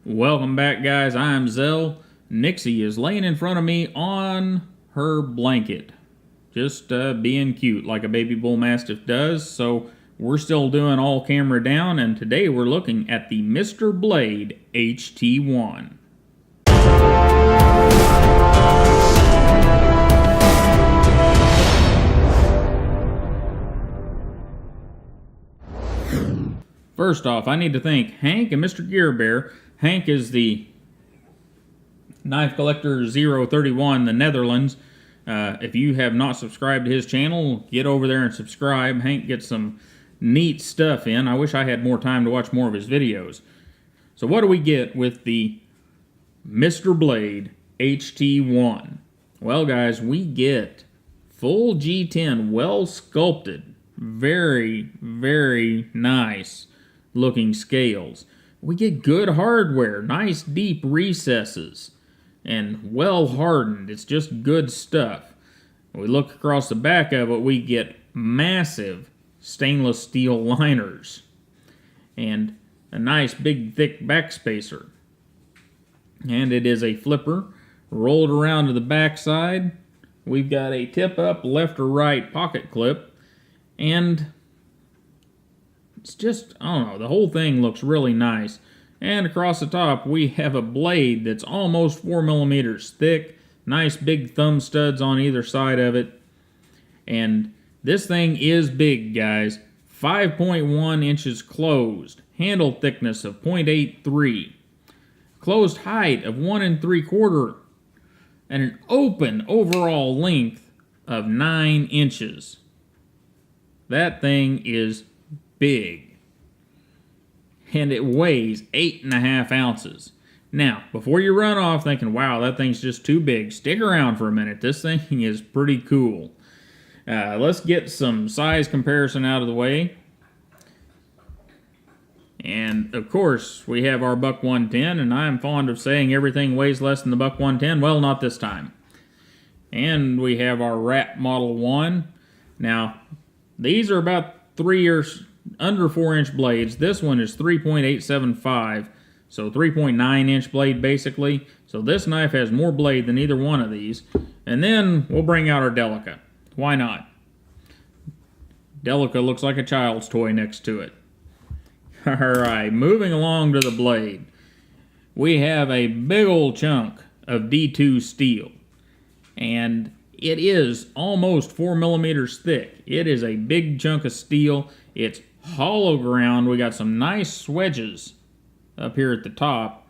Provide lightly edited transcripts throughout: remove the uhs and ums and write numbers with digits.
Welcome back, guys. I'm Zell. Nixie is laying in front of me on her blanket. Just being cute like a baby bull mastiff does. So we're still doing all camera down, and today we're looking at the Mr. Blade HT-1. First off, I need to thank Hank and Mr. Gear Bear. Hank is the Knife Collector 031, the Netherlands. If you have not subscribed to his channel, get over there and subscribe. Hank gets some neat stuff in. I wish I had more time to watch more of his videos. So what do we get with the Mr. Blade HT-1? Well, guys, we get full G10, well sculpted, very, very nice looking scales. We get good hardware, nice deep recesses, and well hardened. It's just good stuff. We look across the back of it, we get massive stainless steel liners and a nice big thick backspacer. And it is a flipper rolled around to the back side. We've got a tip up left or right pocket clip, and it's just, I don't know, the whole thing looks really nice. And across the top, we have a blade that's almost 4 millimeters thick. Nice big thumb studs on either side of it. And this thing is big, guys. 5.1 inches closed. Handle thickness of 0.83. Closed height of 1 3/4. And an open overall length of 9 inches. That thing is big, and it weighs 8.5 ounces. Now, before you run off thinking, wow, that thing's just too big, stick around for a minute. This thing is pretty cool. Let's get some size comparison out of the way. And, of course, we have our Buck 110, and I'm fond of saying everything weighs less than the Buck 110. Well, not this time. And we have our Rat Model 1. Now, these are about under 4-inch blades. This one is 3.875, so 3.9-inch blade basically. So this knife has more blade than either one of these. And then we'll bring out our Delica. Why not? Delica looks like a child's toy next to it. Alright, moving along to the blade. We have a big old chunk of D2 steel. And it is almost 4 millimeters thick. It is a big chunk of steel. It's hollow ground. We got some nice wedges up here at the top.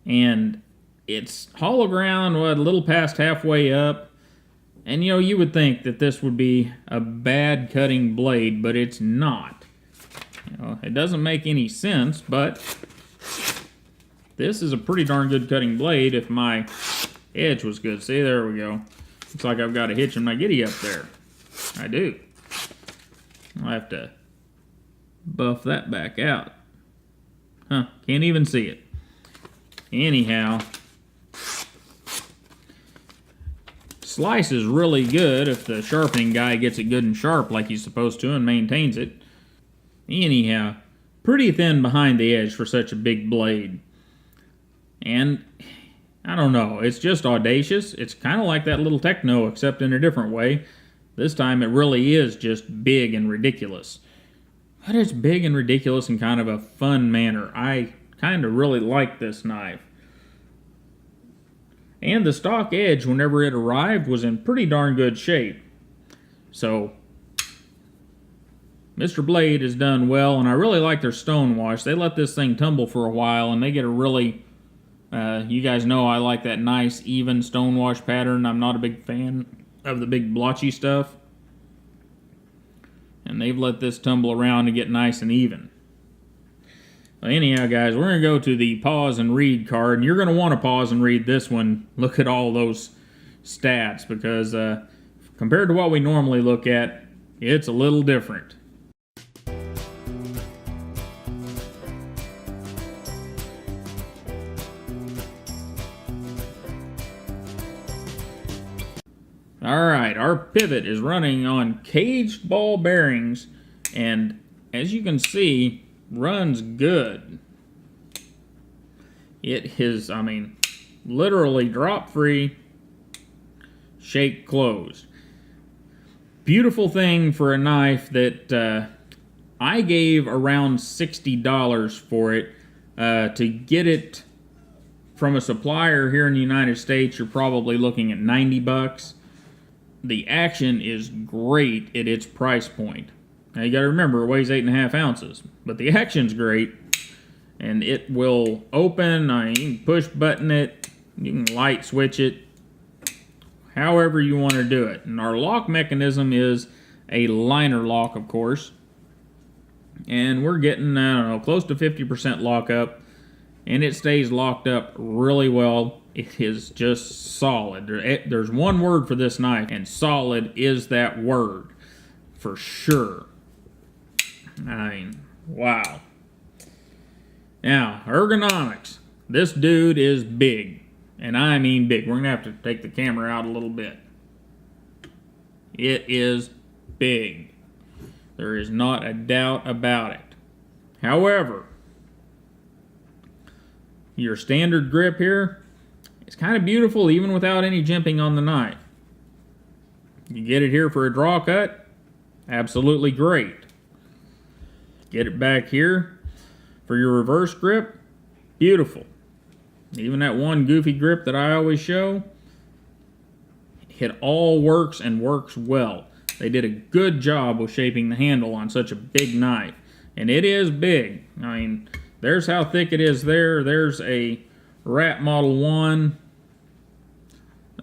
And it's hollow ground, what, a little past halfway up. And you know, you would think that this would be a bad cutting blade, but it's not. You know, it doesn't make any sense, but this is a pretty darn good cutting blade if my edge was good. See, there we go. Looks like I've got a hitch in my giddy up there. I do. I'll have to buff that back out. Huh, can't even see it. Anyhow, slice is really good if the sharpening guy gets it good and sharp like he's supposed to and maintains it. Anyhow, pretty thin behind the edge for such a big blade. And I don't know, it's just audacious. It's kind of like that little Techno, except in a different way. This time it really is just big and ridiculous. But it's big and ridiculous in kind of a fun manner. I kind of really like this knife. And the stock edge, whenever it arrived, was in pretty darn good shape. So Mr. Blade has done well, and I really like their stone wash. They let this thing tumble for a while, and they get a really... you guys know I like that nice, even stonewash pattern. I'm not a big fan of the big blotchy stuff. And they've let this tumble around and get nice and even. Well, anyhow, guys, we're going to go to the pause and read card. And you're going to want to pause and read this one. Look at all those stats, because compared to what we normally look at, it's a little different. Alright, our pivot is running on caged ball bearings, and as you can see, runs good. It is, I mean, literally drop free, shake closed. Beautiful thing for a knife that I gave around $60 for it. To get it from a supplier here in the United States, you're probably looking at $90. The action is great at its price point. Now you gotta remember, it weighs 8.5 ounces, but the action's great, and it will open. You can push button it, you can light switch it, however you want to do it. And our lock mechanism is a liner lock, of course, and we're getting, I don't know, close to 50% lockup, and it stays locked up really well. It is just solid. There's one word for this knife, and solid is that word for sure. I mean, wow. Now, ergonomics. This dude is big, and I mean big. We're gonna have to take the camera out a little bit. It is big. There is not a doubt about it. However, your standard grip here is kind of beautiful even without any jimping on the knife. You get it here for a draw cut, absolutely great. Get it back here for your reverse grip, beautiful. Even that one goofy grip that I always show, it all works and works well. They did a good job with shaping the handle on such a big knife. And it is big. I mean, there's how thick it is there. There's a Rat Model 1.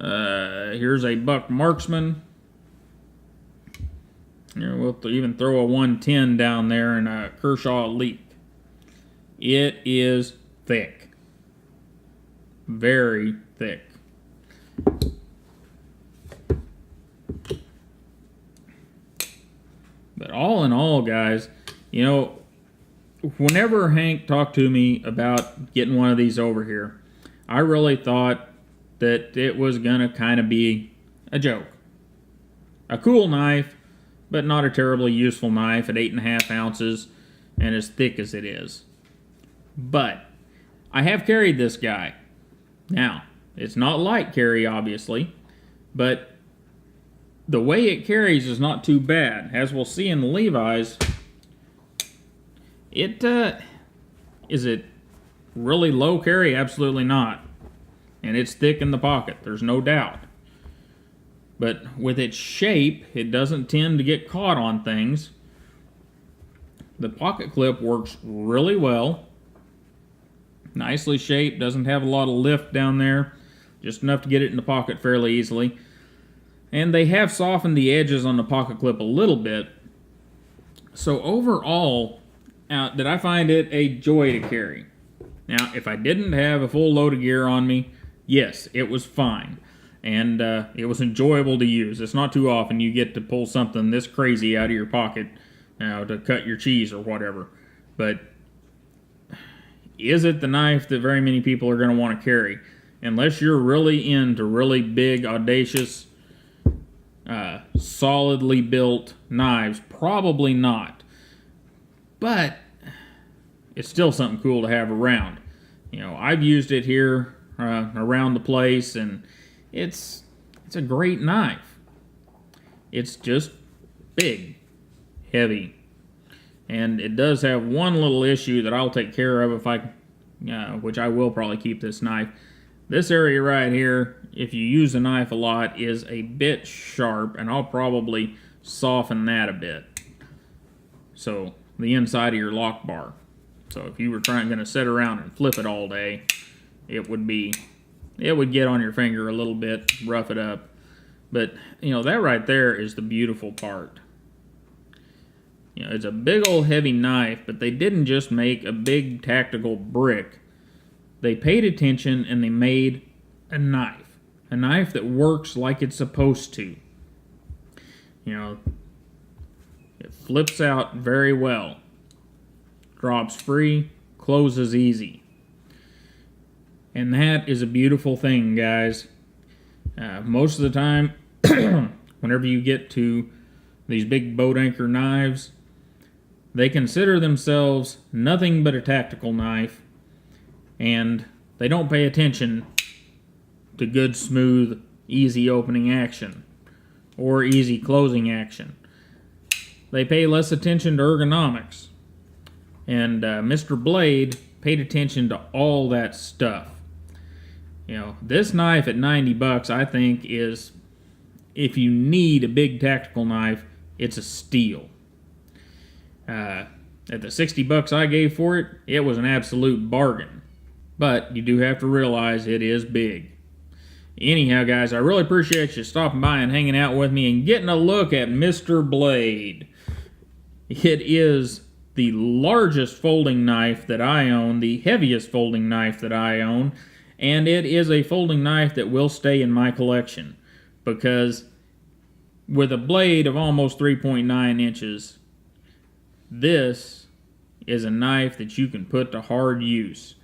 Here's a Buck Marksman. Here, we'll even throw a 110 down there and a Kershaw Elite. It is thick. Very thick. But all in all, guys, you know, whenever Hank talked to me about getting one of these over here, I really thought that it was going to kind of be a joke. A cool knife, but not a terribly useful knife at 8.5 ounces and as thick as it is. But I have carried this guy. Now, it's not light carry, obviously, but the way it carries is not too bad. As we'll see in the Levi's, is it really low carry? Absolutely not. And it's thick in the pocket, there's no doubt. But with its shape, it doesn't tend to get caught on things. The pocket clip works really well. Nicely shaped, doesn't have a lot of lift down there. Just enough to get it in the pocket fairly easily. And they have softened the edges on the pocket clip a little bit. So overall, did I find it a joy to carry? Now, if I didn't have a full load of gear on me, yes, it was fine. And it was enjoyable to use. It's not too often you get to pull something this crazy out of your pocket, to cut your cheese or whatever. But is it the knife that very many people are going to want to carry? Unless you're really into really big, audacious, solidly built knives, probably not. But it's still something cool to have around. You know, I've used it here around the place, and it's a great knife. It's just big, heavy, and it does have one little issue that I'll take care of if I, which I will probably keep this knife. This area right here, if you use the knife a lot, is a bit sharp, and I'll probably soften that a bit. So the inside of your lock bar. So if you were going to sit around and flip it all day, it would get on your finger a little bit, rough it up. But you know, that right there is the beautiful part. You know, it's a big old heavy knife, but they didn't just make a big tactical brick. They paid attention and they made a knife that works like it's supposed to. You know, it flips out very well, drops free, closes easy. And that is a beautiful thing, guys. Most of the time, whenever you get to these big boat anchor knives, they consider themselves nothing but a tactical knife, and They don't pay attention to good, smooth, easy opening action or easy closing action. They pay less attention to ergonomics. And Mr. Blade paid attention to all that stuff. You know, this knife at $90, I think, is, if you need a big tactical knife, it's a steal. At the $60 I gave for it, it was an absolute bargain. But you do have to realize it is big. Anyhow, guys, I really appreciate you stopping by and hanging out with me and getting a look at Mr. Blade. It is the largest folding knife that I own, the heaviest folding knife that I own, and it is a folding knife that will stay in my collection, because with a blade of almost 3.9 inches, this is a knife that you can put to hard use.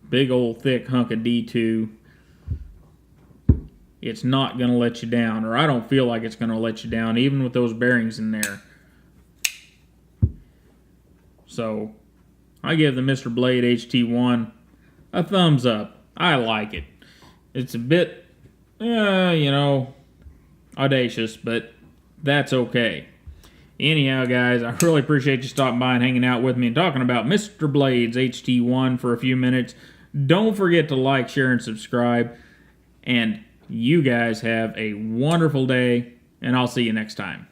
Big old thick hunk of D2. It's not going to let you down, or I don't feel like it's going to let you down, even with those bearings in there. So, I give the Mr. Blade HT-1 a thumbs up. I like it. It's a bit, audacious, but that's okay. Anyhow, guys, I really appreciate you stopping by and hanging out with me and talking about Mr. Blade's HT-1 for a few minutes. Don't forget to like, share, and subscribe. And you guys have a wonderful day, and I'll see you next time.